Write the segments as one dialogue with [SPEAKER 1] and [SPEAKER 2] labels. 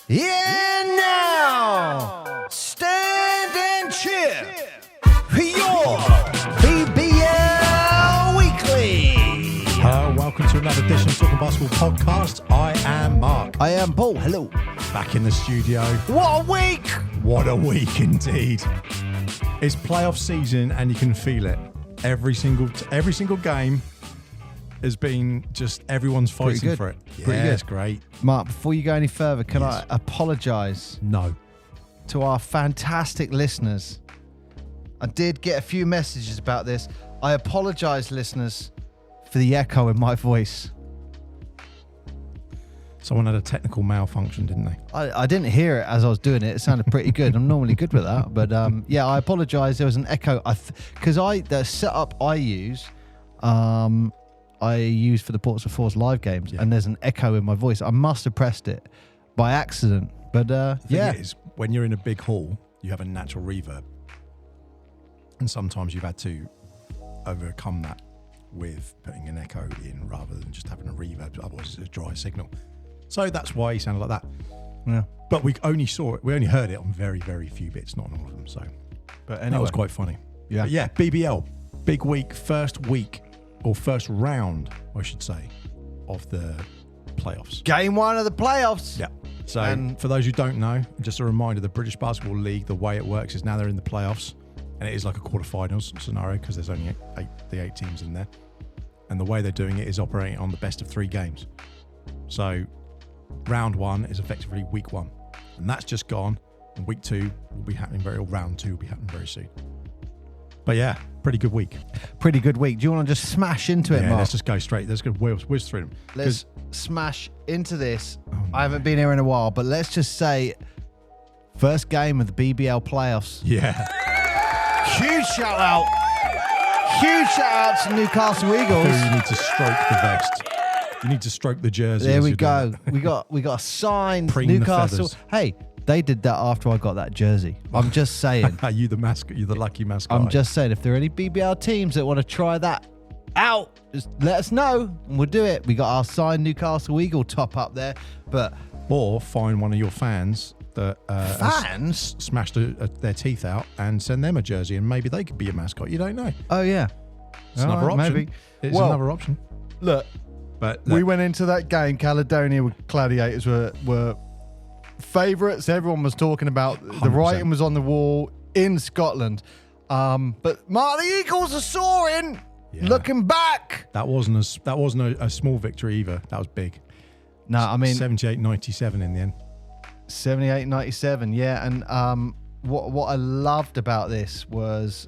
[SPEAKER 1] And now, stand and cheer for your BBL Weekly.
[SPEAKER 2] Hello, welcome to another edition of Talking Basketball Podcast. I am Mark.
[SPEAKER 1] I am Paul. Hello.
[SPEAKER 2] Back in the studio.
[SPEAKER 1] What a week!
[SPEAKER 2] What a week indeed. It's playoff season and you can feel it. Every single game has been just everyone's fighting for it. Yeah,
[SPEAKER 1] Pretty good.
[SPEAKER 2] It's great.
[SPEAKER 1] Mark, before you go any further, can I apologise
[SPEAKER 2] No.
[SPEAKER 1] to our fantastic listeners? I did get a few messages about this. I apologise, listeners, for the echo in my voice.
[SPEAKER 2] Someone had a technical malfunction, didn't they?
[SPEAKER 1] I didn't hear it as I was doing it. It sounded pretty good. I'm normally good with that. But yeah, I apologise. There was an echo. Because the setup I use for the Portsmouth Force live games, and there's an echo in my voice. I must have pressed it by accident. But
[SPEAKER 2] The thing is, when you're in a big hall, you have a natural reverb. And sometimes you've had to overcome that with putting an echo in rather than just having a reverb. Otherwise, it's a dry signal. So that's why he sounded like that.
[SPEAKER 1] Yeah.
[SPEAKER 2] But we only heard it on very, very few bits, not on all of them. So,
[SPEAKER 1] But anyway,
[SPEAKER 2] that was quite funny.
[SPEAKER 1] Yeah.
[SPEAKER 2] But yeah, BBL, big week, first round, I should say, of the playoffs.
[SPEAKER 1] Game one of the playoffs.
[SPEAKER 2] Yeah. So for those who don't know, just a reminder, the British Basketball League, the way it works is now they're in the playoffs, and it is like a quarterfinals scenario because there's only eight teams in there. And the way they're doing it is operating on the best of 3 games. So round 1 is effectively week 1, and that's just gone. And week 2 will be happening round 2 will be happening very soon. But yeah, pretty good week.
[SPEAKER 1] Pretty good week. Do you want to just smash into it, Mark?
[SPEAKER 2] Let's just go straight. Let's go whiz through them.
[SPEAKER 1] Let's smash into this. I haven't been here in a while, but let's just say first game of the BBL playoffs.
[SPEAKER 2] Yeah.
[SPEAKER 1] Huge shout out to Newcastle Eagles.
[SPEAKER 2] You need to stroke the vest. You need to stroke the jersey.
[SPEAKER 1] There we go. We got a signed Newcastle. Hey, they did that after I got that jersey. I'm just saying.
[SPEAKER 2] You the mascot. You're the lucky mascot.
[SPEAKER 1] I'm just saying, if there are any BBL teams that want to try that out, just let us know and we'll do it. We got our signed Newcastle Eagle top up there,
[SPEAKER 2] or find one of your fans that
[SPEAKER 1] fans
[SPEAKER 2] smashed their teeth out and send them a jersey, and maybe they could be a mascot. You don't know.
[SPEAKER 1] Oh yeah,
[SPEAKER 2] It's another option.
[SPEAKER 1] Maybe
[SPEAKER 2] It's another option.
[SPEAKER 1] Look, we went into that game. Caledonia Gladiators were favourites. Everyone was talking about 100%. The writing was on the wall in Scotland. But Mark, the Eagles are soaring. Yeah. Looking back,
[SPEAKER 2] that wasn't a small victory either. That was big.
[SPEAKER 1] No, I mean
[SPEAKER 2] 78-97 in the end.
[SPEAKER 1] 78-97, yeah. And what I loved about this was,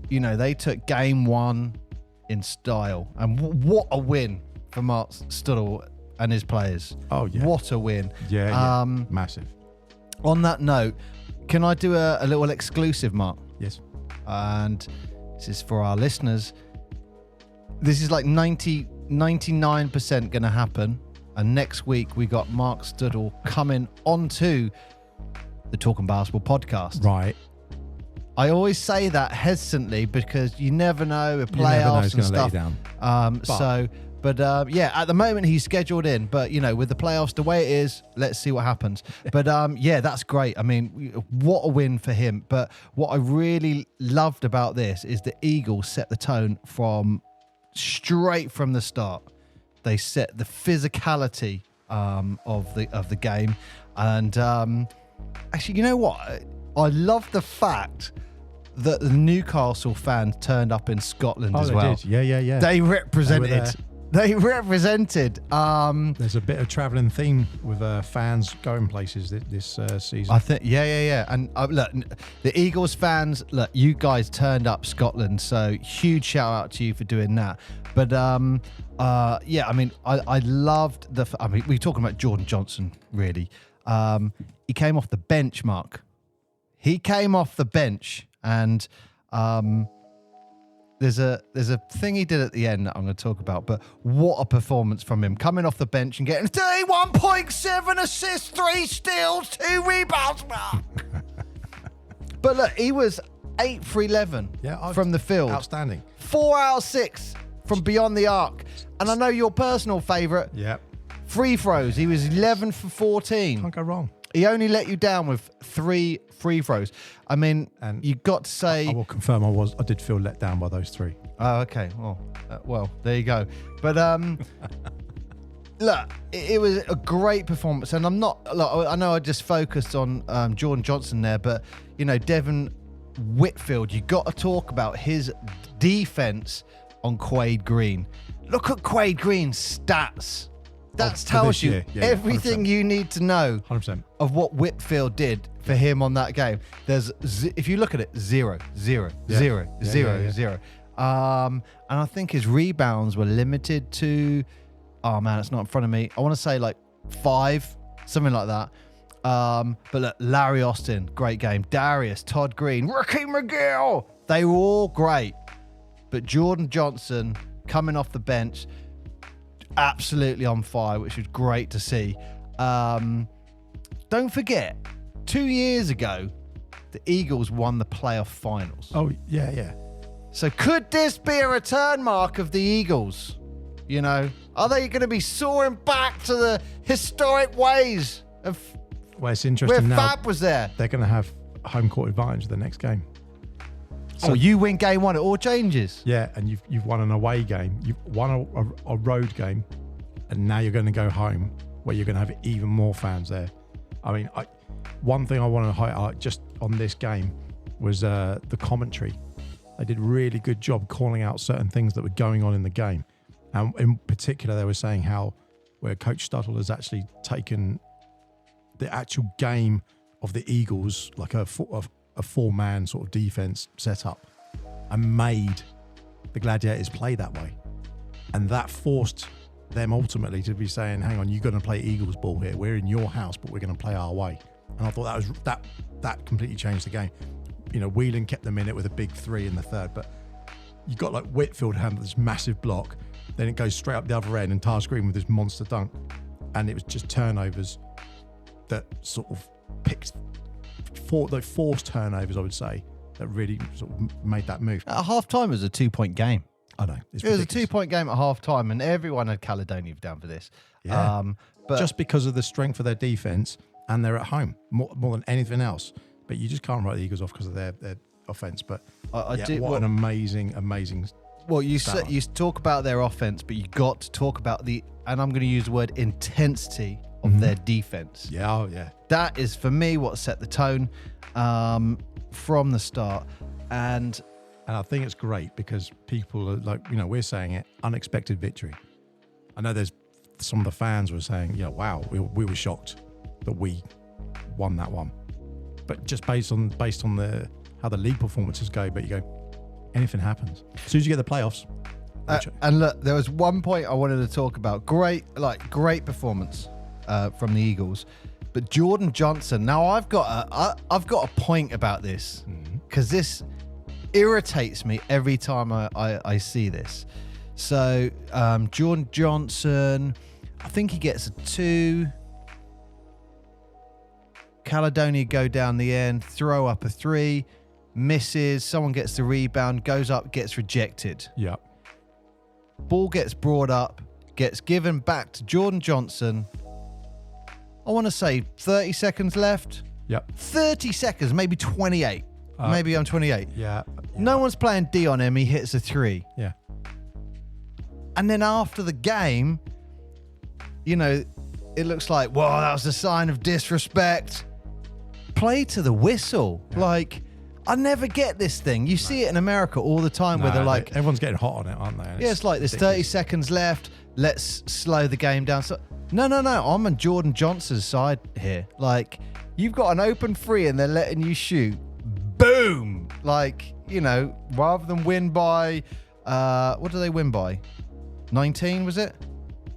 [SPEAKER 1] they took game 1 in style, and what a win for Mark Studdle and his players.
[SPEAKER 2] Oh yeah,
[SPEAKER 1] what a win.
[SPEAKER 2] Yeah, massive.
[SPEAKER 1] On that note, can I do a little exclusive, Mark?
[SPEAKER 2] Yes.
[SPEAKER 1] And this is for our listeners. This is like 99% going to happen. And next week, we got Mark Studdle coming onto the Talking Basketball podcast.
[SPEAKER 2] Right.
[SPEAKER 1] I always say that hesitantly because you never know with playoffs and stuff. Yeah, at the moment he's scheduled in, but with the playoffs the way it is, let's see what happens. But yeah, that's great. I mean, what a win for him. But what I really loved about this is the Eagles set the tone straight from the start. They set the physicality of the game, and actually, you know what? I love the fact that the Newcastle fans turned up in Scotland as well.
[SPEAKER 2] Did. Yeah.
[SPEAKER 1] They represented. There's
[SPEAKER 2] a bit of travelling theme with fans going places this season.
[SPEAKER 1] I think, yeah. And look, the Eagles fans, look, you guys turned up Scotland, so huge shout out to you for doing that. But yeah, I mean, I loved we're talking about Jordan Johnson, really. He came off the bench, Mark. He came off the bench, and there's a thing he did at the end that I'm going to talk about, but what a performance from him, coming off the bench and getting 31.7 assists, 3 steals, 2 rebounds, Mark. But look, he was 8 for 11 from the field.
[SPEAKER 2] Outstanding.
[SPEAKER 1] 4 out of 6 from beyond the arc. And I know your personal favourite.
[SPEAKER 2] Yep.
[SPEAKER 1] Free throws. He was 11 for 14.
[SPEAKER 2] Can't go wrong.
[SPEAKER 1] He only let you down with 3 free throws. I mean,
[SPEAKER 2] And
[SPEAKER 1] you got to say.
[SPEAKER 2] I will confirm I did feel let down by those 3.
[SPEAKER 1] Oh, okay. Well, there you go. But look, it was a great performance, and I'm not. Look, I know I just focused on Jordan Johnson there, but you know, Devin Whitfield. You got to talk about his defense on Quade Green. Look at Quade Green's stats. That tells you everything
[SPEAKER 2] 100%.
[SPEAKER 1] you need to know
[SPEAKER 2] 100%.
[SPEAKER 1] of what Whitfield did for him on that game. There's, if you look at it, 0, 0, 0, 0, 0. And I think his rebounds were limited to, oh man, it's not in front of me. I want to say like 5, something like that. But look, Larry Austin, great game. Darius, Todd Green, Ricky McGill, they were all great. But Jordan Johnson coming off the bench, absolutely on fire, which was great to see. Don't forget, 2 years ago, the Eagles won the playoff finals.
[SPEAKER 2] Oh, yeah.
[SPEAKER 1] So could this be a return mark of the Eagles? You know, are they going to be soaring back to the historic ways of
[SPEAKER 2] Well, it's
[SPEAKER 1] where
[SPEAKER 2] interesting now.
[SPEAKER 1] Fab was there?
[SPEAKER 2] They're going to have home court advantage the next game.
[SPEAKER 1] So you win game 1, it all changes.
[SPEAKER 2] Yeah, and you've won an away game. You've won a road game, and now you're going to go home where you're going to have even more fans there. I mean, one thing I want to highlight just on this game was the commentary. They did a really good job calling out certain things that were going on in the game. And in particular, they were saying how where Coach Stuttle has actually taken the actual game of the Eagles, like a 4-man sort of defense setup, and made the Gladiators play that way. And that forced them ultimately to be saying, hang on, you're going to play Eagles ball here. We're in your house, but we're going to play our way. And I thought that completely changed the game. You know, Whelan kept them in it with a big 3 in the third, but you got like Whitfield having this massive block, then it goes straight up the other end, and Taj Green with this monster dunk. And it was just turnovers that sort of picked the forced turnovers, I would say, that really sort of made that move.
[SPEAKER 1] At half-time, it was a 2-point game.
[SPEAKER 2] I know.
[SPEAKER 1] It was a 2-point game at half-time, and everyone had Caledonia down for this.
[SPEAKER 2] Yeah.
[SPEAKER 1] But
[SPEAKER 2] just because of the strength of their defense, and they're at home more than anything else. But you just can't write the Eagles off because of their offense. But an amazing.
[SPEAKER 1] Well, you talk about their offense, but you got to talk about and I'm going to use the word intensity of their defense.
[SPEAKER 2] Yeah, oh yeah.
[SPEAKER 1] That is, for me, what set the tone from the start. And
[SPEAKER 2] I think it's great because people are like, you know, we're saying it, unexpected victory. I know there's some of the fans were saying, yeah, wow, we were shocked that we won that one. But just based on how the league performances go, but you go, anything happens. As soon as you get the playoffs.
[SPEAKER 1] And look, there was one point I wanted to talk about. Great performance from the Eagles. But Jordan Johnson, now I've got a point about this because this irritates me every time I see this. So Jordan Johnson, I think he gets a 2. Caledonia go down the end, throw up a 3, misses, someone gets the rebound, goes up, gets rejected.
[SPEAKER 2] Yeah.
[SPEAKER 1] Ball gets brought up, gets given back to Jordan Johnson. I want to say 30 seconds left.
[SPEAKER 2] Yep.
[SPEAKER 1] 30 seconds, maybe 28. Maybe I'm 28.
[SPEAKER 2] Yeah.
[SPEAKER 1] No one's playing D on him. He hits a 3.
[SPEAKER 2] Yeah.
[SPEAKER 1] And then after the game, you know, it looks like, well, that was a sign of disrespect. Play to the whistle. Yeah. Like, I never get this thing. You see it in America all the time where they're like...
[SPEAKER 2] Everyone's getting hot on it, aren't they?
[SPEAKER 1] Yeah, it's like there's 30 seconds left. Let's slow the game down. So, no. I'm on Jordan Johnson's side here. Like, you've got an open 3 and they're letting you shoot. Boom! Like, you know, rather than win by... what do they win by? 19, was it?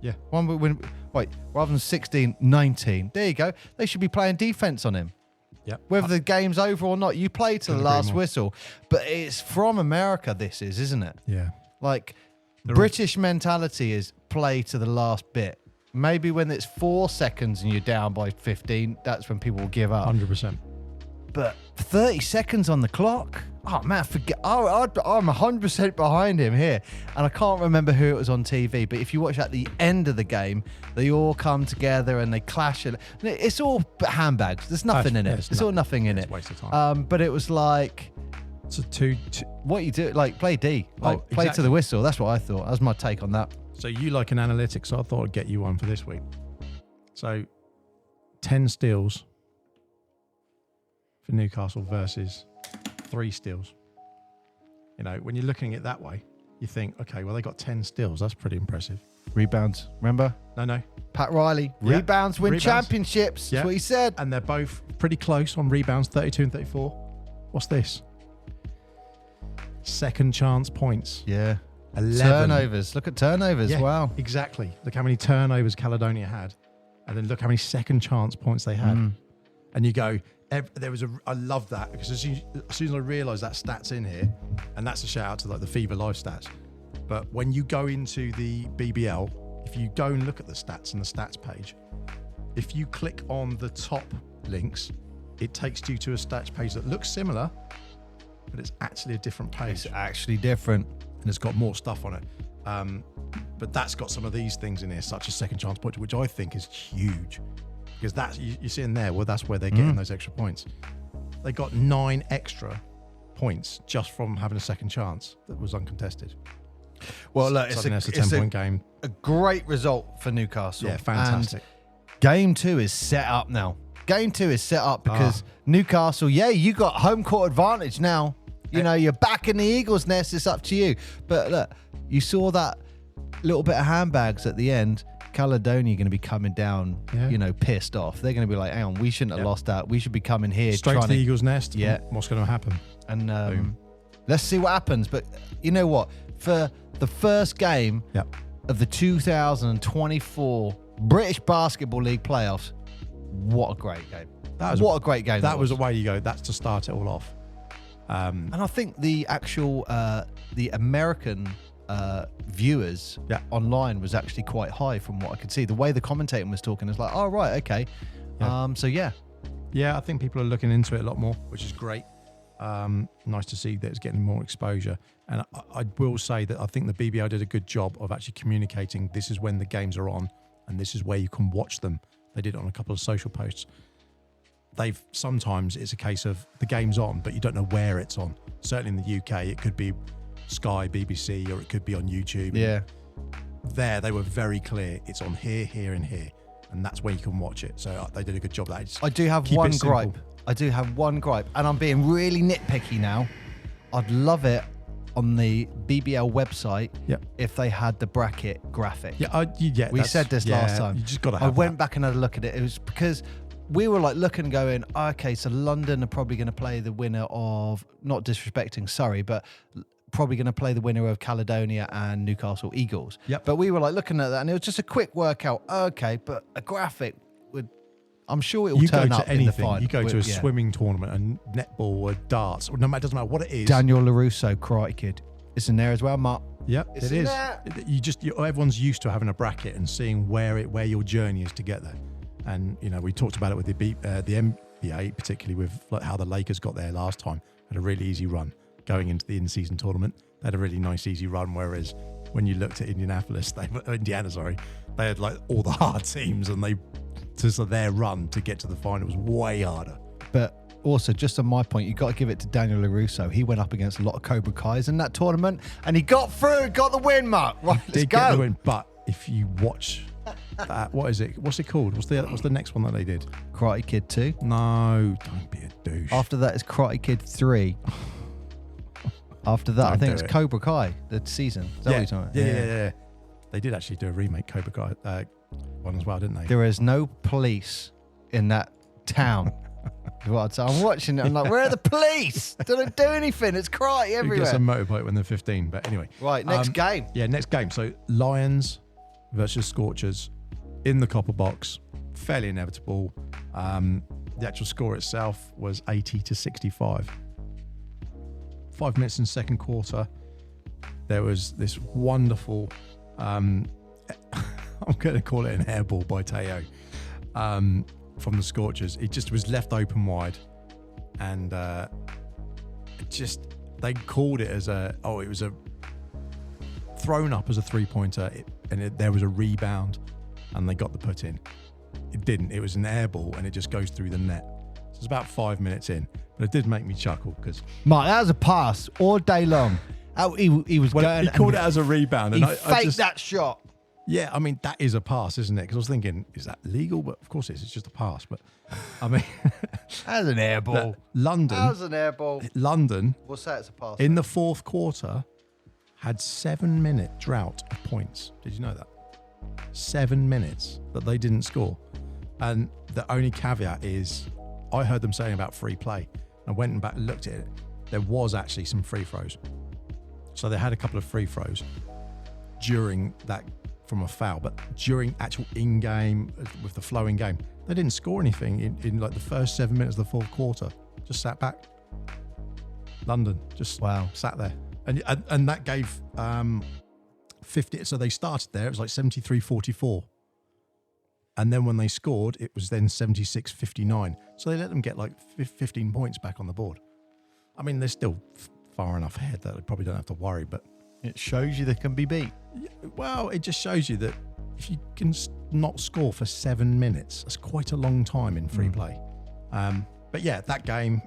[SPEAKER 2] Yeah.
[SPEAKER 1] Rather than 16, 19. There you go. They should be playing defense on him.
[SPEAKER 2] Yeah.
[SPEAKER 1] Whether the game's over or not, you play to the last whistle. But it's from America, this is, isn't it?
[SPEAKER 2] Yeah.
[SPEAKER 1] Like, British mentality is play to the last bit. Maybe when it's 4 seconds and you're down by 15, that's when people will give up.
[SPEAKER 2] 100%.
[SPEAKER 1] But 30 seconds on the clock? Oh man, forget. I'm 100% behind him here, and I can't remember who it was on TV. But if you watch at the end of the game, they all come together and they clash. It's all handbags. There's nothing in it. It's all nothing in it.
[SPEAKER 2] It's a waste of time.
[SPEAKER 1] But it was like,
[SPEAKER 2] so
[SPEAKER 1] what you do, like play D, like play to the whistle. That's what I thought. That was my take on that.
[SPEAKER 2] So you like an analytics, so I thought I'd get you one for this week. So 10 steals for Newcastle versus 3 steals. You know, when you're looking at it that way, you think, okay, well, they got 10 steals. That's pretty impressive.
[SPEAKER 1] Rebounds, remember?
[SPEAKER 2] No.
[SPEAKER 1] Pat Riley, rebounds win championships. That's what he said.
[SPEAKER 2] And they're both pretty close on rebounds, 32 and 34. What's this? Second chance points.
[SPEAKER 1] Yeah.
[SPEAKER 2] 11.
[SPEAKER 1] Turnovers. Look at turnovers.
[SPEAKER 2] Yeah,
[SPEAKER 1] wow.
[SPEAKER 2] Exactly. Look how many turnovers Caledonia had. And then look how many second chance points they had. And you go, I love that, because as soon as I realised that stats in here, and that's a shout out to like the FIBA live stats. But when you go into the BBL, if you go and look at the stats on the stats page, if you click on the top links, it takes you to a stats page that looks similar, but it's actually a different page.
[SPEAKER 1] It's actually different.
[SPEAKER 2] And it's got more stuff on it. But that's got some of these things in here, such as second chance point, which I think is huge. Because that's, you see in there, well, that's where they're getting those extra points. They got 9 extra points just from having a second chance that was uncontested.
[SPEAKER 1] Well, look,
[SPEAKER 2] it's a 10-point game.
[SPEAKER 1] A great result for Newcastle.
[SPEAKER 2] Yeah, fantastic.
[SPEAKER 1] And game 2 is set up now. Game 2 is set up because Newcastle, you got home court advantage now. You know, you're back in the Eagles' nest. It's up to you. But look, you saw that little bit of handbags at the end. Caledonia going to be coming down, pissed off. They're going to be like, hang on, we shouldn't have lost that. We should be coming here.
[SPEAKER 2] Straight to the Eagles' nest.
[SPEAKER 1] Yeah.
[SPEAKER 2] What's going to happen?
[SPEAKER 1] And let's see what happens. But you know what? For the first game of the 2024 British Basketball League playoffs, what a great game. What a great game.
[SPEAKER 2] That was the way you go. That's to start it all off.
[SPEAKER 1] And I think the actual, the American viewers online was actually quite high from what I could see. The way the commentator was talking is like, oh, right, okay.
[SPEAKER 2] Yeah, I think people are looking into it a lot more, which is great. Nice to see that it's getting more exposure. And I will say that I think the BBL did a good job of actually communicating this is when the games are on and this is where you can watch them. They did it on a couple of social posts. Sometimes it's a case of the game's on, but you don't know where it's on. Certainly in the UK, it could be Sky, BBC, or it could be on YouTube.
[SPEAKER 1] Yeah.
[SPEAKER 2] There, they were very clear. It's on here, here, and here. And that's where you can watch it. So they did a good job.
[SPEAKER 1] I do have one gripe. And I'm being really nitpicky now. I'd love it on the BBL website if they had the bracket graphic. We said this last time.
[SPEAKER 2] You just got to have
[SPEAKER 1] I went back and had a look at it. It was because we were like looking and going, okay, so London are probably going to play the winner of, not disrespecting Surrey, but probably going to play the winner of Caledonia and Newcastle Eagles. But we were like looking at that and it was just a quick workout. Okay, but a graphic would, I'm sure it will turn up in the final.
[SPEAKER 2] You go to a swimming tournament, a netball, or darts, or it doesn't matter what it is.
[SPEAKER 1] Daniel LaRusso, Karate Kid. It's in there as well, Mark.
[SPEAKER 2] Yep, it is. Everyone's used to having a bracket and seeing where your journey is to get there. And we talked about it with the NBA, particularly with like how the Lakers got there last time. Had a really easy run going into the in-season tournament. They had a really nice, easy run. Whereas when you looked at Indiana, they had like all the hard teams, and their run to get to the final was way harder.
[SPEAKER 1] But also, just on my point, you got to give it to Daniel LaRusso. He went up against a lot of Cobra Kais in that tournament, and he got through, got the win, Mark. Right, let's go.
[SPEAKER 2] Get the win, but if you watch that, what is it? What's it called? What's the next one that they did?
[SPEAKER 1] Karate Kid 2.
[SPEAKER 2] No, don't be a douche.
[SPEAKER 1] After that is Karate Kid 3. After that, I think it's Cobra Kai, the season. Is that what you're talking about?
[SPEAKER 2] Yeah. They did actually do a remake Cobra Kai one as well, didn't they?
[SPEAKER 1] There is no police in that town. I'm watching it. I'm like, where are the police? They don't do anything. It's karate everywhere.
[SPEAKER 2] You get some motorbike when they're 15. But anyway.
[SPEAKER 1] Right, next game.
[SPEAKER 2] Yeah, next game. So Lions versus Scorchers in the copper box. Fairly inevitable. The actual score itself was 80-65. 5 minutes in second quarter, there was this wonderful, I'm going to call it an airball by Teo from the Scorchers. It just was left open wide, and they called it as it was a thrown up as a 3-pointer, there was a rebound, and they got the put in. It didn't. It was an air ball, and it just goes through the net. So it's about 5 minutes in, but it did make me chuckle because
[SPEAKER 1] Mark, that was a pass all day long. He was going.
[SPEAKER 2] He called it as a rebound,
[SPEAKER 1] He
[SPEAKER 2] and
[SPEAKER 1] faked
[SPEAKER 2] I just,
[SPEAKER 1] that shot.
[SPEAKER 2] Yeah, I mean that is a pass, isn't it? Because I was thinking, is that legal? But of course it is. It's just a pass. But I mean,
[SPEAKER 1] that was an air ball.
[SPEAKER 2] London.
[SPEAKER 1] That was an air ball.
[SPEAKER 2] London.
[SPEAKER 1] We'll say it's a pass.
[SPEAKER 2] In the fourth quarter, had 7-minute drought of points. Did you know that? 7 minutes that they didn't score. And the only caveat is, I heard them saying about free play. I went and back and looked at it. There was actually some free throws. So they had a couple of free throws during that from a foul, but during actual in-game, with the flowing game, they didn't score anything in like the first 7 minutes of the fourth quarter. Just sat back. London just sat there. And that gave 50. So they started there. It was like 73-44. And then when they scored, it was then 76-59. So they let them get like 15 points back on the board. I mean, they're still far enough ahead that they probably don't have to worry, but
[SPEAKER 1] it shows you they can be beat.
[SPEAKER 2] Well, it just shows you that if you can not score for 7 minutes, that's quite a long time in free play. But yeah, that game,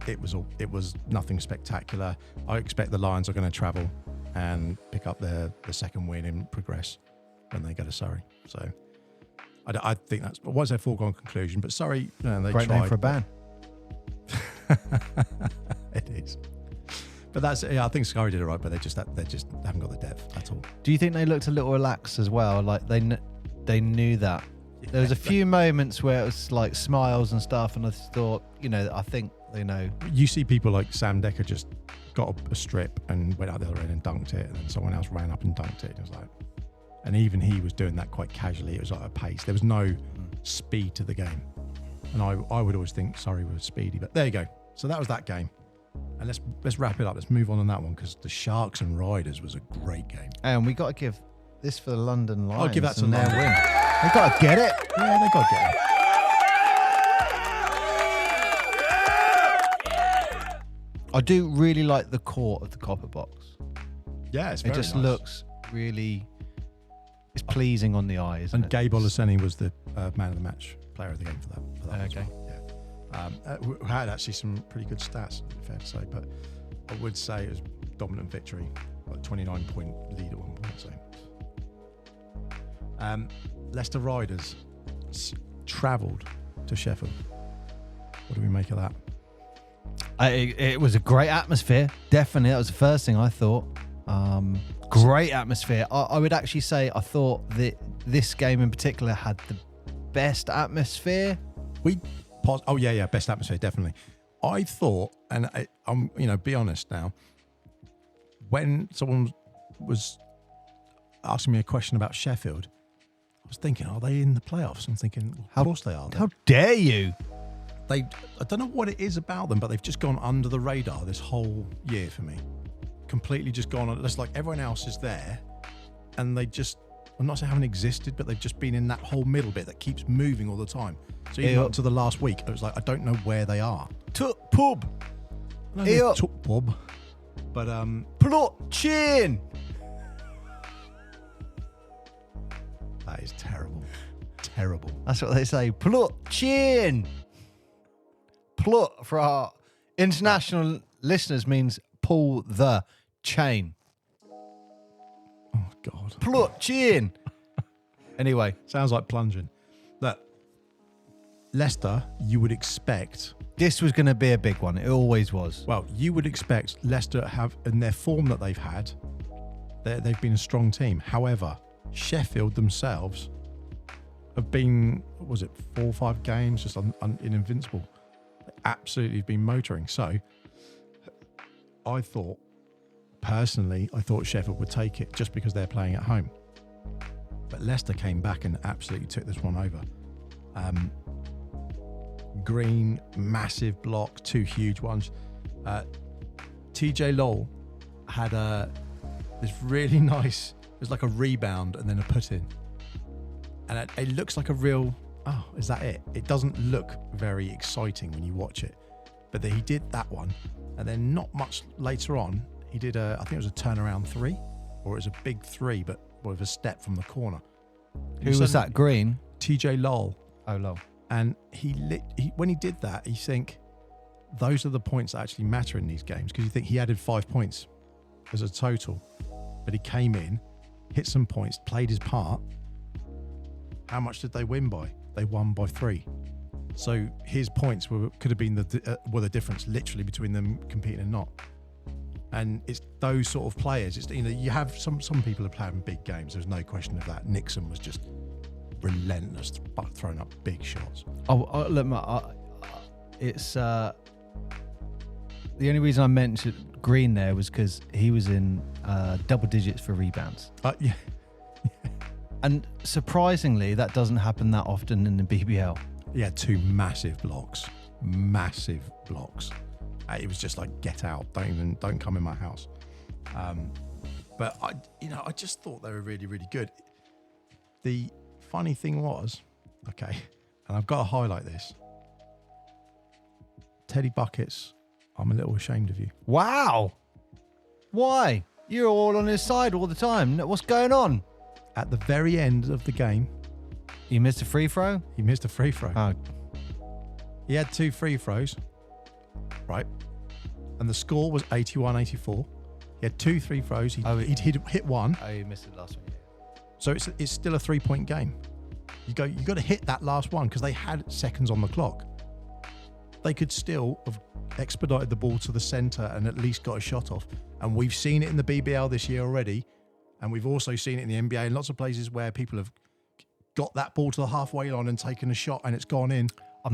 [SPEAKER 2] it was nothing spectacular. I expect the Lions are going to travel and pick up the second win and progress when they go to Surrey. So I think that's, I won't say a foregone conclusion, but Surrey, they
[SPEAKER 1] Great
[SPEAKER 2] tried.
[SPEAKER 1] name for a band.
[SPEAKER 2] It is. But that's, I think Surrey did it right, but they just haven't got the depth at all.
[SPEAKER 1] Do you think they looked a little relaxed as well? Like they knew that. There was a few moments where it was like smiles and stuff, and I thought, I think they know.
[SPEAKER 2] You see people like Sam Decker just got a strip and went out the other end and dunked it, and then someone else ran up and dunked it. It was like, and even he was doing that quite casually. It was like a pace. There was no speed to the game, and I would always think Surrey was speedy. But there you go. So that was that game, and let's wrap it up. Let's move on that one, because the Sharks and Riders was a great game.
[SPEAKER 1] And we got to give this for the London Lions.
[SPEAKER 2] I'll give that to
[SPEAKER 1] their
[SPEAKER 2] London.
[SPEAKER 1] win. They got to get it.
[SPEAKER 2] Yeah, they got to get it.
[SPEAKER 1] I do really like the court of the Copper Box.
[SPEAKER 2] Yeah, it's
[SPEAKER 1] It
[SPEAKER 2] very
[SPEAKER 1] just
[SPEAKER 2] nice.
[SPEAKER 1] looks really, it's pleasing on the eye, isn't
[SPEAKER 2] And
[SPEAKER 1] it?
[SPEAKER 2] Gabe Olaseni was the man of the match, player of the game for that as
[SPEAKER 1] Okay.
[SPEAKER 2] well. Yeah. We had actually some pretty good stats, fair to say, but I would say it was dominant victory, like 29-point lead at one point. So, Leicester Riders travelled to Sheffield. What do we make of that?
[SPEAKER 1] It was a great atmosphere. Definitely. That was the first thing I thought. Great atmosphere. I would actually say I thought that this game in particular had the best atmosphere.
[SPEAKER 2] Best atmosphere, definitely. I thought, and I'm, be honest now, when someone was asking me a question about Sheffield, I was thinking, are they in the playoffs? I'm thinking, well, of course they are.
[SPEAKER 1] How dare you?
[SPEAKER 2] I don't know what it is about them, but they've just gone under the radar this whole year for me. Completely just gone on. It's like everyone else is there, and they just, I'm not saying haven't existed, but they've just been in that whole middle bit that keeps moving all the time. So even up to the last week, it was like, I don't know where they are.
[SPEAKER 1] Pub.
[SPEAKER 2] Took pub. But
[SPEAKER 1] Plot chin.
[SPEAKER 2] that is terrible. Terrible.
[SPEAKER 1] That's what they say. Plot chin. Plot for our international listeners means pull the chain.
[SPEAKER 2] Oh God.
[SPEAKER 1] Plot chin. Anyway,
[SPEAKER 2] Sounds like plunging. Look, Leicester, you would expect,
[SPEAKER 1] this was going to be a big one. It always was.
[SPEAKER 2] well, you would expect Leicester to have, in their form that they've had, they've been a strong team. However, Sheffield themselves have been, what was it, 4 or 5 games just invincible. They absolutely have been motoring. So I thought Sheffield would take it just because they're playing at home. But Leicester came back and absolutely took this one over. Green, massive block, 2 huge ones. TJ Lowell had this really nice, it was like a rebound and then a put in. And it looks like a real, is that it? It doesn't look very exciting when you watch it. But then he did that one, and then not much later on, he did I think it was a turnaround 3, or it was a big 3, but with a step from the corner.
[SPEAKER 1] Who was that? Green?
[SPEAKER 2] TJ Lowell.
[SPEAKER 1] Oh, Lowell.
[SPEAKER 2] And he when he did that, you think those are the points that actually matter in these games, because you think he added 5 points as a total, but he came in, hit some points, played his part. How much did they win by? They won by 3. So his points could have been the difference literally between them competing and not. And it's those sort of players. It's, you have some people are playing big games. There's no question of that. Nixon was just relentless, throwing up big shots.
[SPEAKER 1] Look, it's the only reason I mentioned Green there was because he was in double digits for rebounds.
[SPEAKER 2] Yeah.
[SPEAKER 1] And surprisingly, that doesn't happen that often in the BBL.
[SPEAKER 2] He had 2 massive blocks. It was just like, get out, don't come in my house. But I just thought they were really, really good. The funny thing was, okay, and I've got to highlight this. Teddy Buckets, I'm a little ashamed of you.
[SPEAKER 1] Wow. Why? You're all on his side all the time. What's going on?
[SPEAKER 2] At the very end of the game,
[SPEAKER 1] You missed a free throw?
[SPEAKER 2] he missed a free throw.
[SPEAKER 1] Oh,
[SPEAKER 2] He had 2 free throws, right? And the score was 81-84. He had 2 free throws. He'd hit one.
[SPEAKER 1] you missed the last one.
[SPEAKER 2] So it's still a 3-point game. You got to hit that last one, because they had seconds on the clock. They could still have expedited the ball to the center and at least got a shot off. And we've seen it in the BBL this year already. And we've also seen it in the NBA in lots of places where people have got that ball to the halfway line and taken a shot and it's gone in.
[SPEAKER 1] I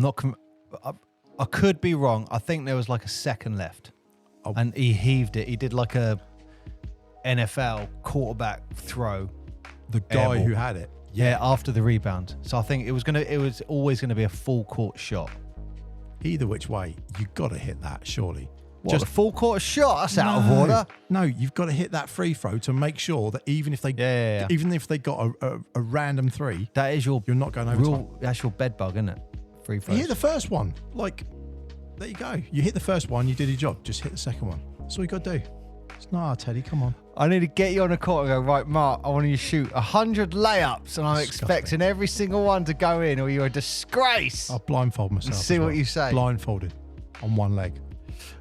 [SPEAKER 1] could be wrong. I think there was like a second left.
[SPEAKER 2] Oh.
[SPEAKER 1] And he heaved it. He did like a NFL quarterback throw.
[SPEAKER 2] The guy
[SPEAKER 1] Airball.
[SPEAKER 2] who had it.
[SPEAKER 1] Yeah, after the rebound. So I think it was always gonna be a full court shot.
[SPEAKER 2] Either which way, you got to hit that, surely.
[SPEAKER 1] Just a full court shot? That's out of order.
[SPEAKER 2] No, you've got to hit that free throw to make sure that even if they got a random 3,
[SPEAKER 1] That is you're
[SPEAKER 2] not going over.
[SPEAKER 1] That's your bed bug, isn't it? Free throws.
[SPEAKER 2] You hit the first one. Like, there you go. You hit the first one, you did your job. Just hit the second one. That's all you got to do. It's not hard, Teddy. Come on.
[SPEAKER 1] I need to get you on the court and go, right, Mark, I want you to shoot 100 layups and I'm
[SPEAKER 2] Disgusting.
[SPEAKER 1] expecting every single one to go in or you're a disgrace.
[SPEAKER 2] I'll blindfold myself.
[SPEAKER 1] See what you say.
[SPEAKER 2] Blindfolded on one leg.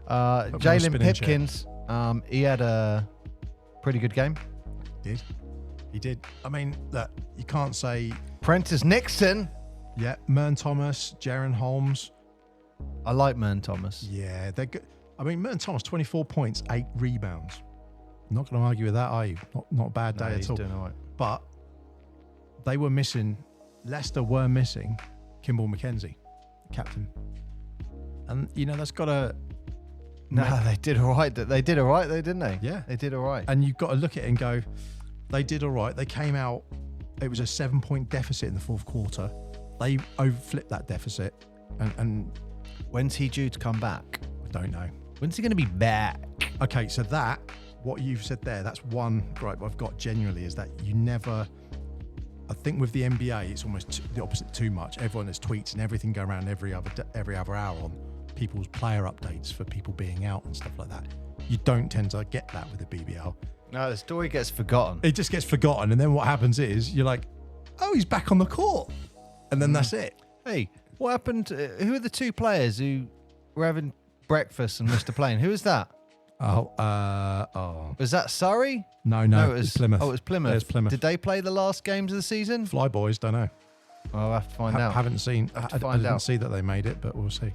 [SPEAKER 1] Jalen
[SPEAKER 2] spinning
[SPEAKER 1] Pipkins, he had a pretty good game.
[SPEAKER 2] He did. I mean, look, you can't say...
[SPEAKER 1] Prentice Nixon.
[SPEAKER 2] Yeah, Mern Thomas, Jaron Holmes.
[SPEAKER 1] I like Mern Thomas.
[SPEAKER 2] Yeah, they're good. I mean, Mern Thomas, 24 points, 8 rebounds. Not going to argue with that, are you? Not a bad day
[SPEAKER 1] He's
[SPEAKER 2] at all.
[SPEAKER 1] doing all right.
[SPEAKER 2] But they were missing, Leicester were missing Kimball McKenzie, captain. And, that's got to...
[SPEAKER 1] No, they did all right. They did all right, though, didn't they?
[SPEAKER 2] Yeah.
[SPEAKER 1] They did all right.
[SPEAKER 2] And you've got to look at it and go, they did all right. They came out, it was a 7-point deficit in the fourth quarter. They overflipped that deficit. And
[SPEAKER 1] When's he due to come back?
[SPEAKER 2] I don't know.
[SPEAKER 1] When's he going to be back?
[SPEAKER 2] Okay, so what you've said there, that's one gripe I've got genuinely, is that you never... I think with the NBA, it's almost the opposite too much. Everyone has tweets and everything go around every other hour on people's player updates for people being out and stuff like that. You don't tend to get that with the BBL.
[SPEAKER 1] No, the story gets forgotten.
[SPEAKER 2] It just gets forgotten, and then what happens is you're like, oh, he's back on the court, and then that's it.
[SPEAKER 1] Hey, what happened? Who are the 2 players who were having breakfast and missed a plane? Who was that? Was that Surrey?
[SPEAKER 2] No,
[SPEAKER 1] it was
[SPEAKER 2] Plymouth.
[SPEAKER 1] Oh, it was Plymouth.
[SPEAKER 2] There's Plymouth.
[SPEAKER 1] Did they play the last games of the season?
[SPEAKER 2] Fly Boys, don't know.
[SPEAKER 1] I'll have to find out.
[SPEAKER 2] Haven't seen.
[SPEAKER 1] Have to
[SPEAKER 2] I
[SPEAKER 1] find
[SPEAKER 2] didn't
[SPEAKER 1] out.
[SPEAKER 2] see that they made it, but we'll see.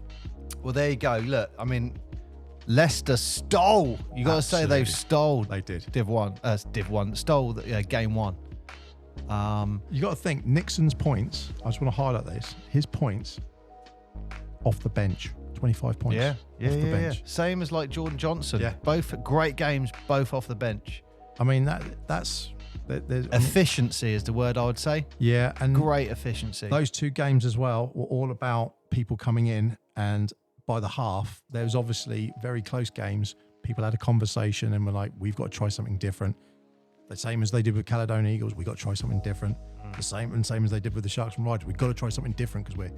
[SPEAKER 1] Well, there you go. Look, I mean, Leicester stole. You got to say they've stole.
[SPEAKER 2] They did.
[SPEAKER 1] Div 1. Stole game 1.
[SPEAKER 2] You got to think Nixon's points. I just want to highlight this. His points off the bench, 25 points.
[SPEAKER 1] Yeah.
[SPEAKER 2] off the bench.
[SPEAKER 1] Same as like Jordan Johnson.
[SPEAKER 2] Yeah.
[SPEAKER 1] Both great games, both off the bench.
[SPEAKER 2] I mean that's
[SPEAKER 1] Efficiency is the word I would say.
[SPEAKER 2] Yeah, and
[SPEAKER 1] Great efficiency.
[SPEAKER 2] those 2 games as well were all about people coming in, and by the half, there was obviously very close games. People had a conversation and were like, we've got to try something different. The same as they did with Caledonian Eagles, we've got to try something different. The same as they did with the Sharks and Riders. We've got to try something different because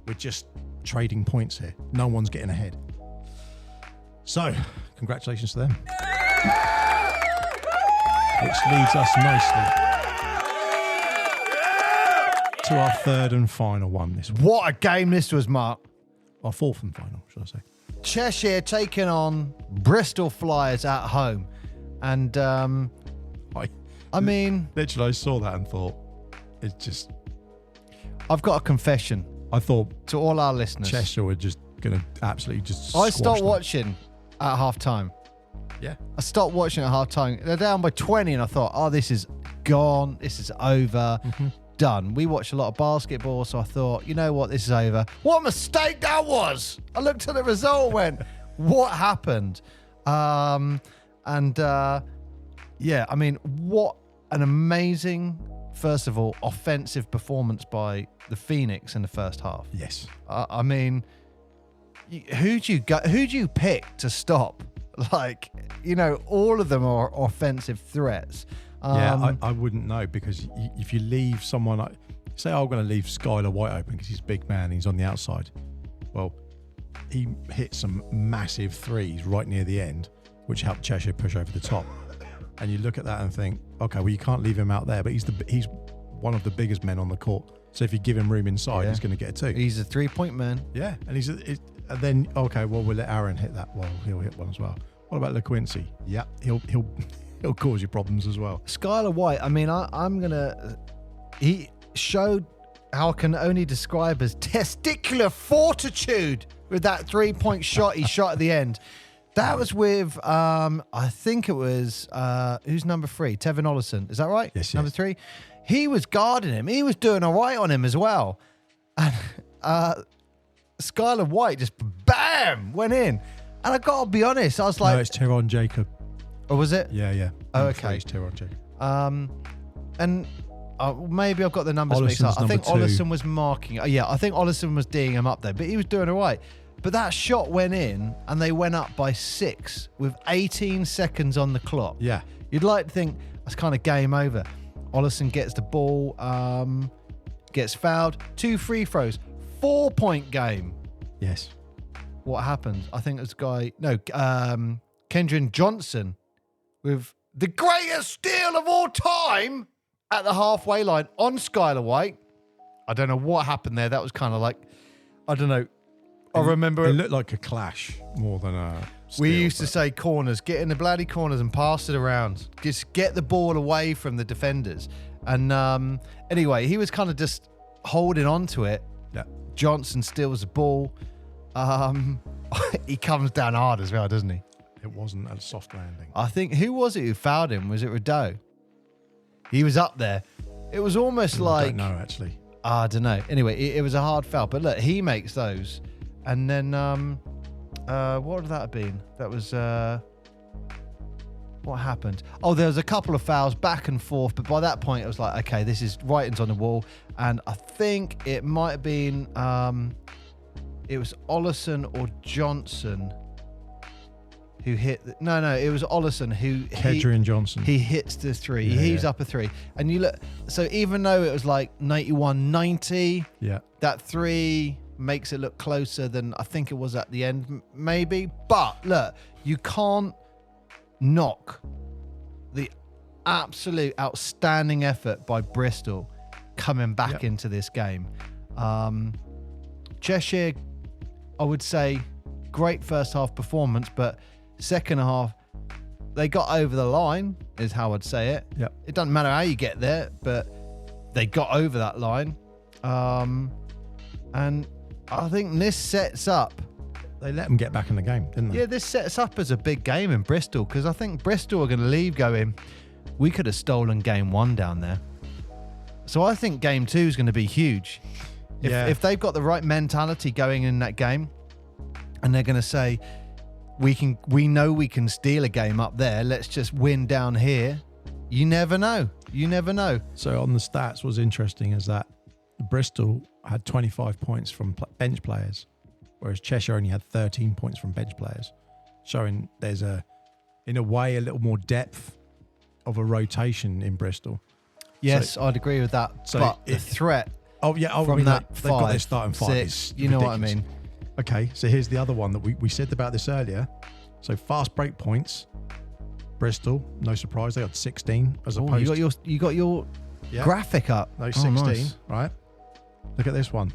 [SPEAKER 2] we're just trading points here. No one's getting ahead. So, congratulations to them. Which leads us nicely to our third and final one this week.
[SPEAKER 1] What a game this was, Mark.
[SPEAKER 2] Our fourth and final, should I say.
[SPEAKER 1] Cheshire taking on Bristol Flyers at home. And, I mean...
[SPEAKER 2] Literally, I saw that and thought, it's just...
[SPEAKER 1] I've got a confession.
[SPEAKER 2] I thought...
[SPEAKER 1] To all our listeners.
[SPEAKER 2] Cheshire were just going to absolutely just
[SPEAKER 1] I stopped watching at half-time.
[SPEAKER 2] Yeah.
[SPEAKER 1] I stopped watching at half-time. They're down by 20 and I thought, oh, this is gone. This is over. Mm-hmm. Done. We watched a lot of basketball, so I thought, you know what, this is over. What a mistake that was! I looked at the result and went, what happened? Yeah, I mean, what an amazing, first of all, offensive performance by the Phoenix in the first half.
[SPEAKER 2] Yes.
[SPEAKER 1] I mean, who do you pick to stop? Like, you know, all of them are offensive threats.
[SPEAKER 2] I wouldn't know, because if you leave someone, like, say I'm going to leave Skylar White open because he's a big man, he's on the outside. Well, he hit some massive threes right near the end, which helped Cheshire push over the top. And you look at that and think, okay, well, you can't leave him out there, but he's one of the biggest men on the court. So if you give him room inside, he's going to get a 2.
[SPEAKER 1] He's a 3-point man.
[SPEAKER 2] Yeah, and and then okay, well, we'll let Aaron hit that. Well, he'll hit one as well. What about LaQuincy? Yeah, he'll cause you problems as well.
[SPEAKER 1] Skylar White, I mean, he showed how I can only describe as testicular fortitude with that 3-point shot he shot at the end. That was with, I think it was, who's number 3? Tevin Ollison. Is that right?
[SPEAKER 2] Yes.
[SPEAKER 1] Number 3. He was guarding him. He was doing all right on him as well. And Skylar White just, bam, went in. And I got to be honest, I was like...
[SPEAKER 2] No, it's Teron Jacob.
[SPEAKER 1] Oh, was it?
[SPEAKER 2] Yeah.
[SPEAKER 1] Oh, okay.
[SPEAKER 2] It's Teron Jacob.
[SPEAKER 1] And maybe I've got the numbers mixed up. I think Ollison was marking... I think Ollison was D'ing him up there, but he was doing all right. But that shot went in, and they went up by 6 with 18 seconds on the clock.
[SPEAKER 2] Yeah.
[SPEAKER 1] You'd like to think that's kind of game over. Ollison gets the ball, gets fouled, 2 free throws, 4-point game.
[SPEAKER 2] Yes.
[SPEAKER 1] What happened? I think this guy... No, Kendrick Johnson with the greatest steal of all time at the halfway line on Skylar White. I don't know what happened there. That was kind of like... I don't know. I remember...
[SPEAKER 2] It looked like a clash more than a steal.
[SPEAKER 1] We used to say corners. Get in the bloody corners and pass it around. Just get the ball away from the defenders. And anyway, he was kind of just holding on to it.
[SPEAKER 2] Yeah.
[SPEAKER 1] Johnson steals the ball. He comes down hard as well, doesn't he?
[SPEAKER 2] It wasn't a soft landing.
[SPEAKER 1] I think, who was it who fouled him? Was it Rideau? He was up there. It was almost like...
[SPEAKER 2] I don't know, actually.
[SPEAKER 1] I don't know. Anyway, it was a hard foul. But look, he makes those. And then, what would that have been? That was, what happened? Oh, there was a couple of fouls back and forth. But by that point, it was like, okay, this is writings on the wall. And I think it might have been, it was Ollison or Johnson who hit... No, it was Ollison who...
[SPEAKER 2] Kedrian Johnson.
[SPEAKER 1] He hits the 3. He heaves up a 3. And you look... So even though it was like 91-90, that 3 makes it look closer than I think it was at the end, maybe. But look, you can't knock the absolute outstanding effort by Bristol coming back into this game. Cheshire, I would say, great first half performance, but second half, they got over the line, is how I'd say it.
[SPEAKER 2] Yep.
[SPEAKER 1] It doesn't matter how you get there, but they got over that line. And I think this sets up...
[SPEAKER 2] They let them get back in the game, didn't they?
[SPEAKER 1] Yeah, this sets up as a big game in Bristol, because I think Bristol are going to leave going, we could have stolen game 1 down there. So I think game 2 is going to be huge. If they've got the right mentality going in that game, and they're going to say, we know we can steal a game up there, let's just win down here. You never know.
[SPEAKER 2] So on the stats, what's interesting is that Bristol had 25 points from bench players, whereas Cheshire only had 13 points from bench players, showing there's in a way, a little more depth of a rotation in Bristol.
[SPEAKER 1] Yes, I'd agree with that.
[SPEAKER 2] So
[SPEAKER 1] but the threat
[SPEAKER 2] from that
[SPEAKER 1] they've
[SPEAKER 2] got their starting 5
[SPEAKER 1] 6,
[SPEAKER 2] is
[SPEAKER 1] you know
[SPEAKER 2] ridiculous.
[SPEAKER 1] what I mean.
[SPEAKER 2] Okay, so here's the other one that we said about this earlier. So fast break points, Bristol, no surprise, they got 16 as opposed
[SPEAKER 1] you got your graphic up.
[SPEAKER 2] No, 16,
[SPEAKER 1] nice.
[SPEAKER 2] right? Look at this one.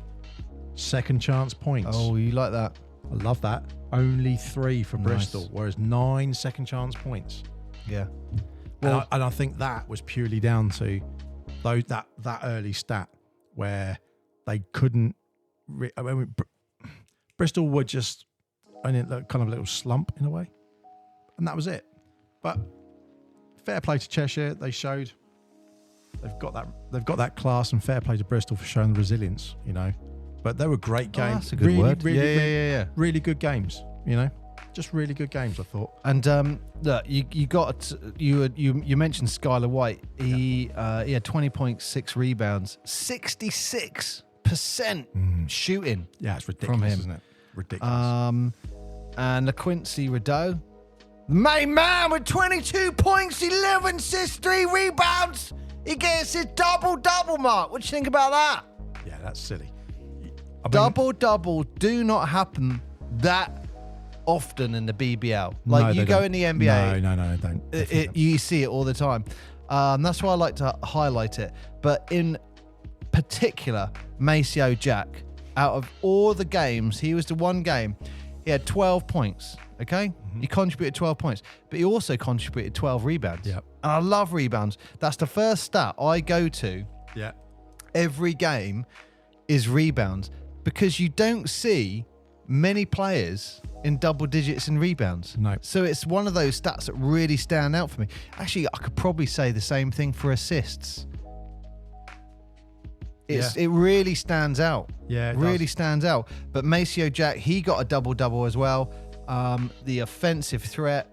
[SPEAKER 2] Second chance points.
[SPEAKER 1] Oh, you like that?
[SPEAKER 2] I love that. Only 3 for Bristol, whereas 9 second chance points.
[SPEAKER 1] Yeah.
[SPEAKER 2] Well, and I think that was purely down to that early stat where they couldn't. Bristol were just in a kind of a little slump in a way, and that was it. But fair play to Cheshire. They showed they've got that class, and fair play to Bristol for showing the resilience. But they were great games.
[SPEAKER 1] That's a good word. Yeah.
[SPEAKER 2] Really good games. Just really good games, I thought.
[SPEAKER 1] And look, you mentioned Skylar White. He had 20.6 rebounds, 66% shooting.
[SPEAKER 2] Yeah, it's ridiculous,
[SPEAKER 1] from him.
[SPEAKER 2] Isn't it? Ridiculous.
[SPEAKER 1] And LaQuincy Rideau, the main man with 22 points, 11 assists, 3 rebounds. He gets his double-double mark. What do you think about that?
[SPEAKER 2] Yeah, that's silly.
[SPEAKER 1] Double-double do not happen that often in the BBL. Like, you go in the NBA.
[SPEAKER 2] No, they don't.
[SPEAKER 1] You see it all the time. That's why I like to highlight it. But in particular, Maceo Jack, out of all the games, he was the one game, he had 12 points, okay? He contributed 12 points, but he also contributed 12 rebounds.
[SPEAKER 2] Yep.
[SPEAKER 1] And I love rebounds. That's the first stat I go to every game is rebounds, because you don't see many players in double digits in rebounds.
[SPEAKER 2] No.
[SPEAKER 1] So it's one of those stats that really stand out for me. Actually, I could probably say the same thing for assists. It really stands out.
[SPEAKER 2] Yeah, it
[SPEAKER 1] really
[SPEAKER 2] does.
[SPEAKER 1] stands out. But Maceo Jack, he got a double-double as well. The offensive threat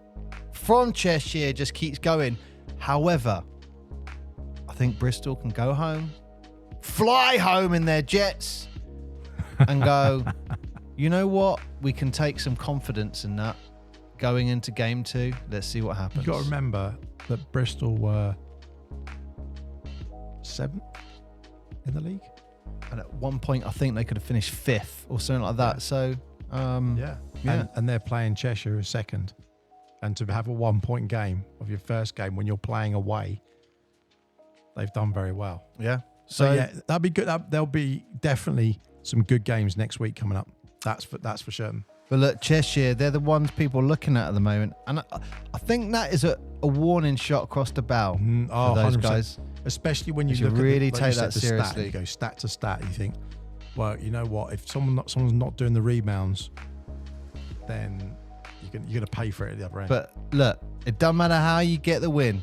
[SPEAKER 1] from Cheshire just keeps going. However, I think Bristol can go home, fly home in their jets, and go, you know what? We can take some confidence in that going into game 2. Let's see what happens.
[SPEAKER 2] You've got to remember that Bristol were 7th in the league.
[SPEAKER 1] And at one point, I think they could have finished 5th or something like that. So,
[SPEAKER 2] And they're playing Cheshire as 2nd. And to have a 1-point game of your first game when you're playing away, they've done very well.
[SPEAKER 1] Yeah.
[SPEAKER 2] So yeah, that'll be good. There'll be definitely some good games next week coming up. That's for certain.
[SPEAKER 1] But look, Cheshire, they're the ones people are looking at the moment. And I think that is a warning shot across the bow for those
[SPEAKER 2] 100%.
[SPEAKER 1] guys.
[SPEAKER 2] Especially when you
[SPEAKER 1] should
[SPEAKER 2] look
[SPEAKER 1] really
[SPEAKER 2] at
[SPEAKER 1] take
[SPEAKER 2] the
[SPEAKER 1] that
[SPEAKER 2] stat,
[SPEAKER 1] seriously.
[SPEAKER 2] you go stat to stat, you think, well, you know what? If someone's not doing the rebounds, then you're going to pay for it at the other end.
[SPEAKER 1] But look, it doesn't matter how you get the win.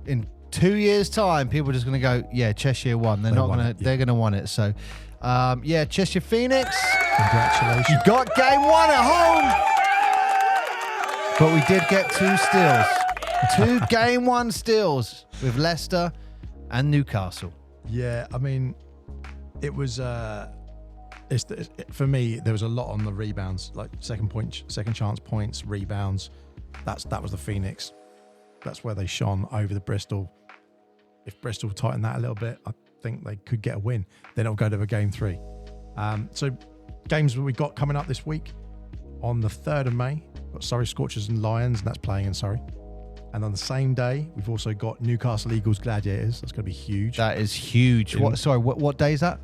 [SPEAKER 1] In 2 years' time, people are just going to go, yeah, Cheshire won. They're going to want it. So, Cheshire Phoenix.
[SPEAKER 2] Congratulations.
[SPEAKER 1] You got game 1 at home. But we did get 2 steals. 2 game 1 steals with Leicester and Newcastle.
[SPEAKER 2] Yeah, I mean, it was for me. There was a lot on the rebounds, like second chance points, rebounds. That was the Phoenix. That's where they shone over the Bristol. If Bristol tighten that a little bit, I think they could get a win. Then it'll go to a game 3. So games that we got coming up this week on the 3rd of May. We've got Surrey Scorchers and Lions, and that's playing in Surrey. And on the same day, we've also got Newcastle Eagles Gladiators. That's going to be huge.
[SPEAKER 1] That is huge. What day is that?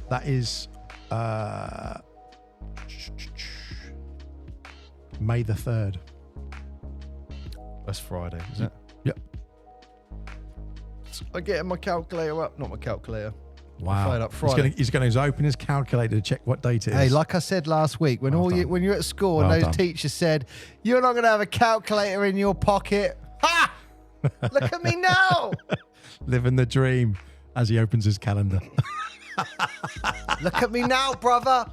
[SPEAKER 2] That is May the 3rd.
[SPEAKER 1] That's Friday, is it?
[SPEAKER 2] Yep.
[SPEAKER 1] I'm getting my calculator up. Not my calculator.
[SPEAKER 2] Wow.
[SPEAKER 1] Up Friday.
[SPEAKER 2] He's going to open his calculator to check what date it is.
[SPEAKER 1] Hey, like I said last week, when you're at school and those teachers said, you're not going to have a calculator in your pocket. Ha! Look at me now.
[SPEAKER 2] Living the dream as he opens his calendar.
[SPEAKER 1] Look at me now, brother.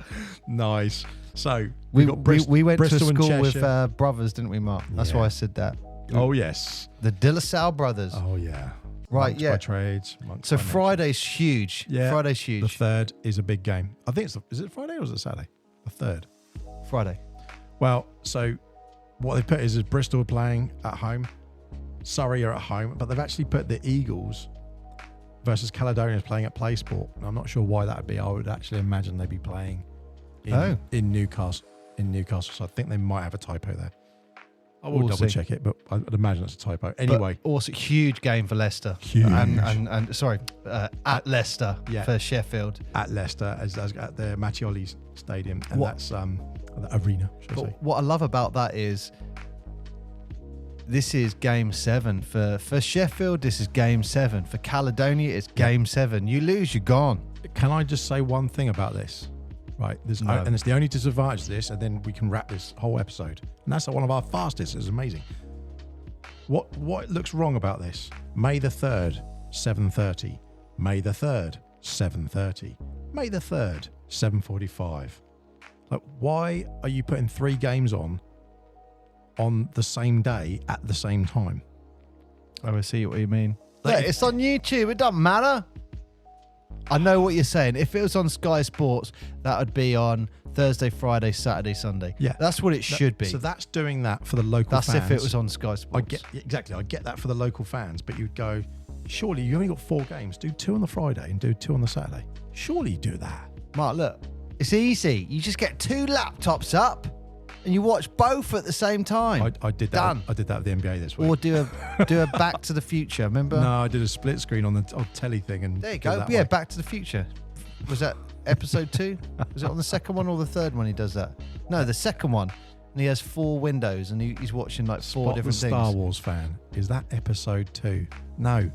[SPEAKER 2] Nice. So
[SPEAKER 1] we
[SPEAKER 2] got
[SPEAKER 1] went
[SPEAKER 2] Bristol
[SPEAKER 1] to school with
[SPEAKER 2] Cheshire.
[SPEAKER 1] Brothers, didn't we, Mark? That's why I said that.
[SPEAKER 2] Oh, yes.
[SPEAKER 1] The De La Salle brothers.
[SPEAKER 2] Oh, yeah.
[SPEAKER 1] Right,
[SPEAKER 2] monks by trades.
[SPEAKER 1] So Friday's huge.
[SPEAKER 2] Yeah.
[SPEAKER 1] Friday's huge.
[SPEAKER 2] The 3rd is a big game. I think is it Friday or is it Saturday? The 3rd.
[SPEAKER 1] Friday.
[SPEAKER 2] Well, so what they put is Bristol are playing at home. Surrey are at home, but they've actually put the Eagles versus Caledonians playing at PlaySport. And I'm not sure why that would be. I would actually imagine they'd be playing in Newcastle. So I think they might have a typo there. I will
[SPEAKER 1] We'll
[SPEAKER 2] double
[SPEAKER 1] see.
[SPEAKER 2] check it, but I'd imagine it's a typo. Anyway,
[SPEAKER 1] But also huge game for Leicester.
[SPEAKER 2] Huge.
[SPEAKER 1] And sorry, at Leicester
[SPEAKER 2] Yeah.
[SPEAKER 1] for Sheffield.
[SPEAKER 2] at Leicester, as at the Mattioli Stadium, and
[SPEAKER 1] What-
[SPEAKER 2] that's the arena, should I say.
[SPEAKER 1] But what I love about that is this is game 7 for Sheffield. This is game 7 for Caledonia. It's game 7. You lose, you're gone.
[SPEAKER 2] Can I just say one thing about this? Right,
[SPEAKER 1] No.
[SPEAKER 2] and it's the only disadvantage of this, and then we can wrap this whole episode. And that's one of our fastest. It's amazing. What looks wrong about this? May the 3rd, 7:30. May the 3rd, 7:30. May the 3rd, 7:45. Like, why are you putting 3 games on the same day at the same time?
[SPEAKER 1] I see what you mean.
[SPEAKER 2] Like-
[SPEAKER 1] Look, it's on YouTube. It doesn't matter. I know what you're saying. If it was on Sky Sports, that would be on Thursday, Friday, Saturday, Sunday.
[SPEAKER 2] Yeah.
[SPEAKER 1] That's what it should be.
[SPEAKER 2] So that's doing that for the local
[SPEAKER 1] That's
[SPEAKER 2] fans.
[SPEAKER 1] if it was on Sky Sports.
[SPEAKER 2] I get that for the local fans, but you'd go, surely you only got 4 games. Do 2 on the Friday and do 2 on the Saturday. Surely you do that.
[SPEAKER 1] Mark, look, it's easy. You just get 2 laptops up and you watch both at the same time.
[SPEAKER 2] I did that.
[SPEAKER 1] Done.
[SPEAKER 2] I did that with the NBA this week.
[SPEAKER 1] Or do a Back to the Future. Remember?
[SPEAKER 2] No, I did a split screen on the telly thing, and
[SPEAKER 1] There you
[SPEAKER 2] did
[SPEAKER 1] go.
[SPEAKER 2] that
[SPEAKER 1] Yeah,
[SPEAKER 2] way.
[SPEAKER 1] Back to the Future. Was that episode 2? Was it on the second one or the third one he does that? No, the second one. And he has 4 windows and he's watching like 4
[SPEAKER 2] Spot
[SPEAKER 1] different
[SPEAKER 2] the
[SPEAKER 1] things.
[SPEAKER 2] Star Wars fan. Is that episode 2? No,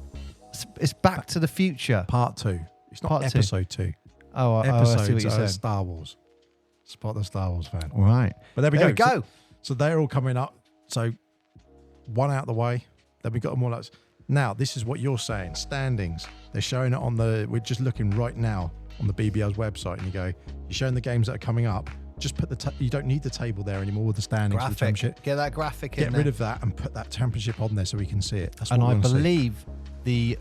[SPEAKER 1] It's Back to the Future.
[SPEAKER 2] part 2. It's not
[SPEAKER 1] Part 2.
[SPEAKER 2] episode 2.
[SPEAKER 1] Oh, I
[SPEAKER 2] Episodes
[SPEAKER 1] see what you're
[SPEAKER 2] are
[SPEAKER 1] saying.
[SPEAKER 2] Star Wars. Spot the Star Wars fan.
[SPEAKER 1] Right.
[SPEAKER 2] But there we
[SPEAKER 1] There
[SPEAKER 2] go.
[SPEAKER 1] we go.
[SPEAKER 2] So they're all coming up. So one out the way. Then we got them all out. Now, this is what you're saying. Standings. They're showing it on we're just looking right now on the BBL's website, and you go, you're showing the games that are coming up. Just put you don't need the table there anymore with the standings for the
[SPEAKER 1] Graphic.
[SPEAKER 2] championship.
[SPEAKER 1] Get that graphic in
[SPEAKER 2] Get
[SPEAKER 1] there.
[SPEAKER 2] rid of that and put that championship on there so we can see it. That's what
[SPEAKER 1] And
[SPEAKER 2] we
[SPEAKER 1] I
[SPEAKER 2] wanna see.
[SPEAKER 1] believe the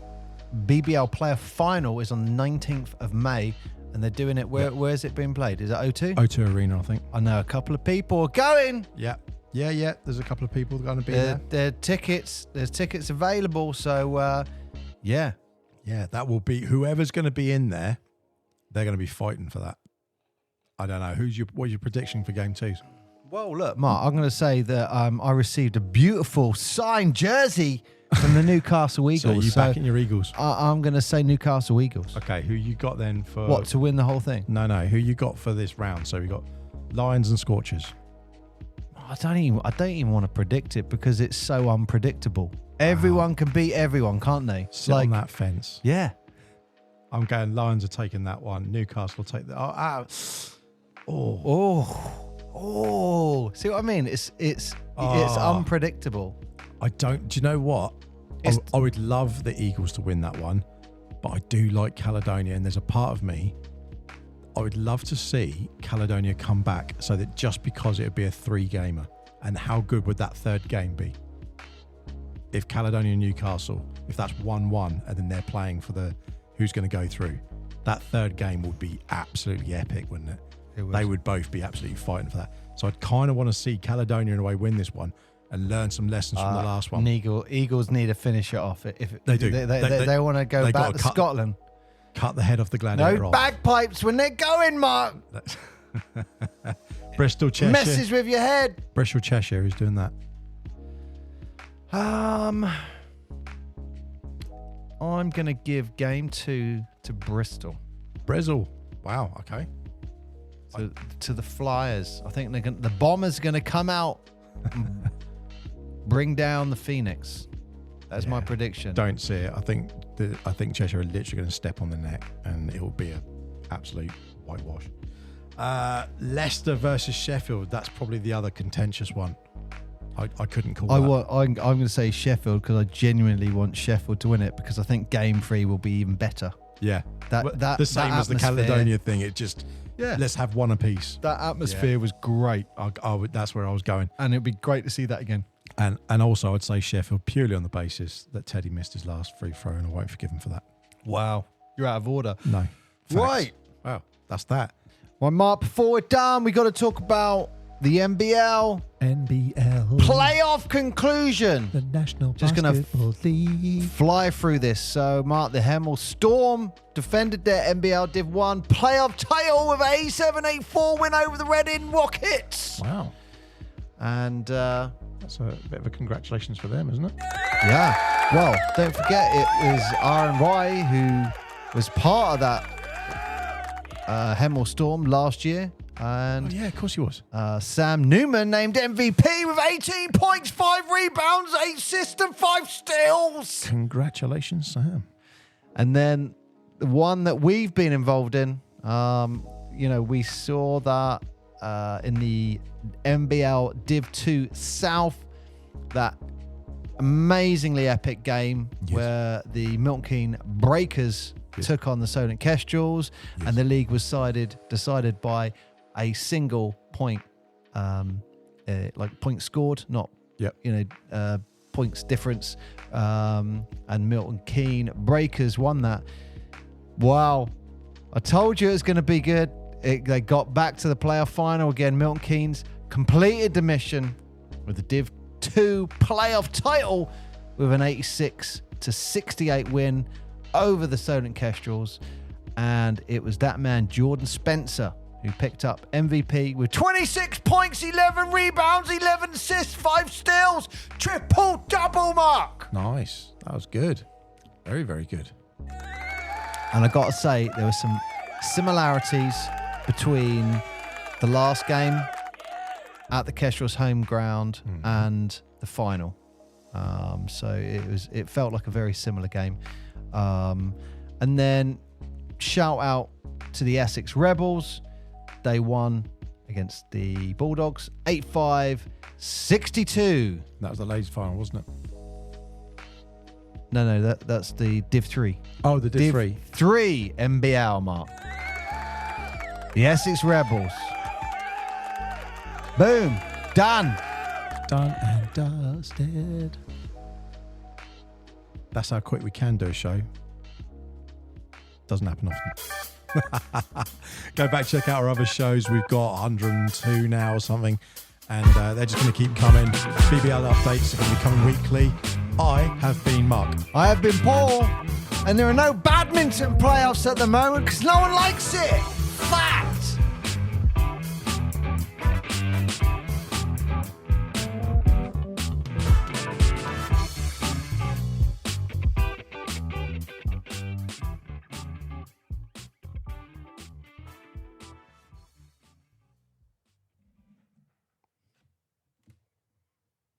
[SPEAKER 1] BBL Player Final is on the 19th of May, and they're doing it. Where is it being played? Is it O2?
[SPEAKER 2] O2 Arena, I think.
[SPEAKER 1] I know a couple of people are going.
[SPEAKER 2] Yeah. There's a couple of people going to be there.
[SPEAKER 1] There's tickets available. So, yeah.
[SPEAKER 2] Yeah, that will be whoever's going to be in there. They're going to be fighting for that. I don't know. What's your prediction for game 2?
[SPEAKER 1] Well, look, Mark, I'm going to say that I received a beautiful signed jersey from the Newcastle
[SPEAKER 2] So
[SPEAKER 1] Eagles.
[SPEAKER 2] you backing your Eagles?
[SPEAKER 1] I'm going to say Newcastle Eagles.
[SPEAKER 2] Okay, who you got then for
[SPEAKER 1] What, to win the whole thing?
[SPEAKER 2] No, who you got for this round? So we got Lions and Scorchers.
[SPEAKER 1] I don't even want to predict it because it's so unpredictable. Everyone can beat everyone, can't they?
[SPEAKER 2] Sit on that fence.
[SPEAKER 1] Yeah.
[SPEAKER 2] I'm going Lions are taking that one. Newcastle will take that.
[SPEAKER 1] Oh. See what I mean? It's unpredictable.
[SPEAKER 2] Do you know what? I would love the Eagles to win that one, but I do like Caledonia, and there's a part of me I would love to see Caledonia come back, so that just because it would be a 3-gamer, and how good would that 3rd game be? If Caledonia and Newcastle, if that's 1-1, and then they're playing for the who's going to go through, that 3rd game would be absolutely epic, wouldn't it? They would both be absolutely fighting for that. So I'd kind of want to see Caledonia in a way win this one and learn some lessons from the last one.
[SPEAKER 1] Eagles need to finish it off. If
[SPEAKER 2] They do.
[SPEAKER 1] They want to go
[SPEAKER 2] they
[SPEAKER 1] back
[SPEAKER 2] gotta
[SPEAKER 1] to
[SPEAKER 2] cut-
[SPEAKER 1] Scotland.
[SPEAKER 2] Cut the head off the gladiator
[SPEAKER 1] No
[SPEAKER 2] off.
[SPEAKER 1] bagpipes when they're going, Mark.
[SPEAKER 2] Bristol, Cheshire.
[SPEAKER 1] Messes with your head.
[SPEAKER 2] Bristol, Cheshire. Who's doing that?
[SPEAKER 1] I'm gonna give game 2 to Bristol.
[SPEAKER 2] Bristol. Wow. Okay.
[SPEAKER 1] To the Flyers. I think the Bombers are gonna come out and bring down the Phoenix. That's my prediction.
[SPEAKER 2] Don't see it. I think Cheshire are literally going to step on the neck, and it will be an absolute whitewash. Leicester versus Sheffield. That's probably the other contentious one. I couldn't call that.
[SPEAKER 1] I'm going to say Sheffield because I genuinely want Sheffield to win it because I think game 3 will be even better.
[SPEAKER 2] Yeah.
[SPEAKER 1] That
[SPEAKER 2] the same as the
[SPEAKER 1] atmosphere-
[SPEAKER 2] Caledonia thing. It just let's have one apiece.
[SPEAKER 1] That atmosphere was great,
[SPEAKER 2] That's where I was going.
[SPEAKER 1] and it'd be great to see that again.
[SPEAKER 2] And also I'd say Sheffield purely on the basis that Teddy missed his last free throw, and I won't forgive him for that.
[SPEAKER 1] Wow, you're out of order.
[SPEAKER 2] No. Facts.
[SPEAKER 1] Right.
[SPEAKER 2] Wow. That's that.
[SPEAKER 1] Well, Mark, before we're done, we got to talk about the NBL
[SPEAKER 2] NBL
[SPEAKER 1] playoff conclusion.
[SPEAKER 2] The National
[SPEAKER 1] Just gonna
[SPEAKER 2] Basketball League.
[SPEAKER 1] Fly through this. So, Mark, the Hemel Storm defended their NBL Div 1 playoff title with a 87-84 win over the Reading Rockets.
[SPEAKER 2] Wow.
[SPEAKER 1] And
[SPEAKER 2] That's a bit of a congratulations for them, isn't it?
[SPEAKER 1] Yeah. Well, don't forget it was RNY who was part of that Hemel Storm last year. And
[SPEAKER 2] yeah, of course he was.
[SPEAKER 1] Sam Newman named MVP with 18 points, 5 rebounds, 8 assists and 5 steals.
[SPEAKER 2] Congratulations, Sam.
[SPEAKER 1] And then the one that we've been involved in, we saw that in the NBL Div 2 South, that amazingly epic game where the Milton Keynes Breakers took on the Solent Kestrels, and the league was decided by a single point, like points scored, not points difference. And Milton Keynes Breakers won that. Wow, I told you it was going to be good. They got back to the playoff final again. Milton Keynes completed the mission with the Div 2 playoff title with an 86-68 win over the Solent Kestrels. And it was that man, Jordan Spencer, who picked up MVP with 26 points, 11 rebounds, 11 assists, 5 steals, triple-double mark.
[SPEAKER 2] Nice. That was good. Very, very good.
[SPEAKER 1] And I got to say, there were some similarities between the last game at the Kestrels home ground and the final. So it felt like a very similar game. And then shout out to the Essex Rebels. They won against the Bulldogs 85-62.
[SPEAKER 2] That was the ladies' final, wasn't it?
[SPEAKER 1] No, that's the Div 3.
[SPEAKER 2] Oh, the Div 3.
[SPEAKER 1] 3 NBL mark. The Essex Rebels. Boom. Done.
[SPEAKER 2] Done and dusted. That's how quick we can do a show. Doesn't happen often. Go back, check out our other shows. We've got 102 now or something. And they're just going to keep coming. BBL updates are going to be coming weekly. I have been Mark.
[SPEAKER 1] I have been Paul. And there are no badminton playoffs at the moment because no one likes it. Fact.